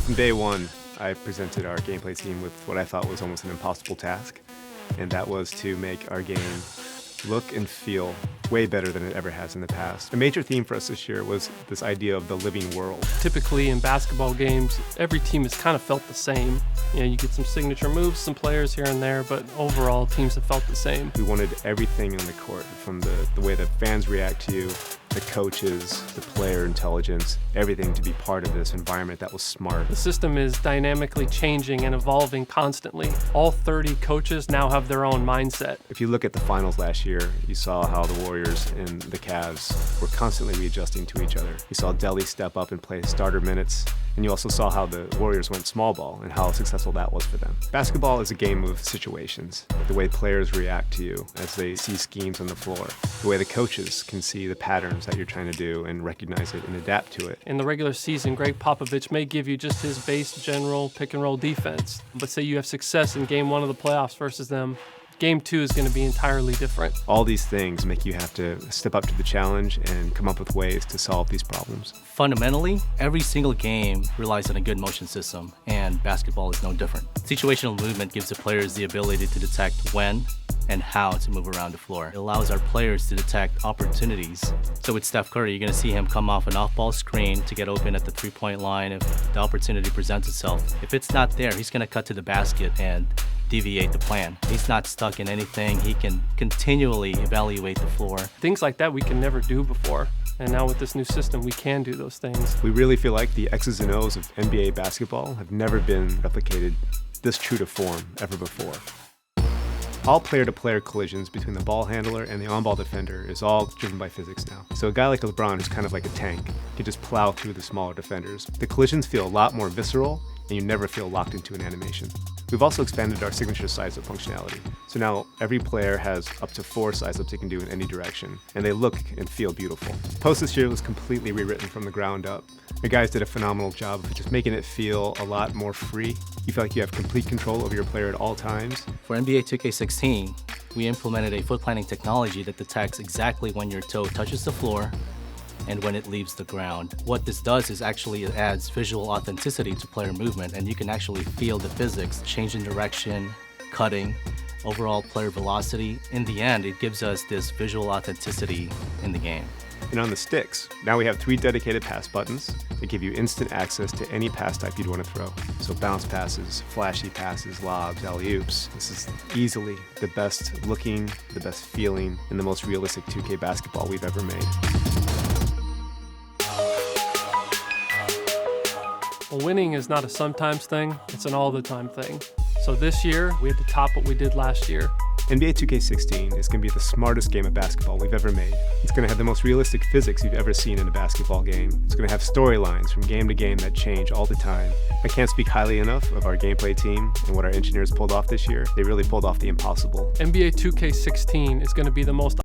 From day one, I presented our gameplay team with what I thought was almost an impossible task, and that was to make our game look and feel way better than it ever has in the past. A major theme for us this year was this idea of the living world. Typically in basketball games, every team has kind of felt the same. You get some signature moves, some players here and there, but overall teams have felt the same. We wanted everything on the court, from the way the fans react to you, the coaches, the player intelligence, everything to be part of this environment that was smart. The system is dynamically changing and evolving constantly. All 30 coaches now have their own mindset. If you look at the finals last year, you saw how the Warriors and the Cavs were constantly readjusting to each other. You saw Delhi step up and play starter minutes, and you also saw how the Warriors went small ball and how successful that was for them. Basketball is a game of situations. The way players react to you as they see schemes on the floor. The way the coaches can see the patterns that you're trying to do and recognize it and adapt to it. In the regular season, Greg Popovich may give you just his base general pick and roll defense. But say you have success in game 1 of the playoffs versus them, game 2 is going to be entirely different. All these things make you have to step up to the challenge and come up with ways to solve these problems. Fundamentally, every single game relies on a good motion system, and basketball is no different. Situational movement gives the players the ability to detect when and how to move around the floor. It allows our players to detect opportunities. So with Steph Curry, you're going to see him come off an off-ball screen to get open at the three-point line if the opportunity presents itself. If it's not there, he's going to cut to the basket and deviate the plan. He's not stuck in anything. He can continually evaluate the floor. Things like that we can never do before. And now with this new system, we can do those things. We really feel like the X's and O's of NBA basketball have never been replicated this true to form ever before. All player-to-player collisions between the ball handler and the on-ball defender is all driven by physics now. So a guy like LeBron, who's kind of like a tank, can just plow through the smaller defenders. The collisions feel a lot more visceral, and you never feel locked into an animation. We've also expanded our signature size-up functionality. So now every player has up to 4 size-ups they can do in any direction, and they look and feel beautiful. Post this year was completely rewritten from the ground up. The guys did a phenomenal job of just making it feel a lot more free. You feel like you have complete control over your player at all times. For NBA 2K16, we implemented a foot planning technology that detects exactly when your toe touches the floor and when it leaves the ground. What this does is actually it adds visual authenticity to player movement, and you can actually feel the physics, change in direction, cutting, overall player velocity. In the end, it gives us this visual authenticity in the game. And on the sticks, now we have 3 dedicated pass buttons that give you instant access to any pass type you'd want to throw. So bounce passes, flashy passes, lobs, alley-oops. This is easily the best looking, the best feeling, and the most realistic 2K basketball we've ever made. Well, winning is not a sometimes thing, it's an all-the-time thing. So this year, we had to top what we did last year. NBA 2K16 is going to be the smartest game of basketball we've ever made. It's going to have the most realistic physics you've ever seen in a basketball game. It's going to have storylines from game to game that change all the time. I can't speak highly enough of our gameplay team and what our engineers pulled off this year. They really pulled off the impossible. NBA 2K16 is going to be the most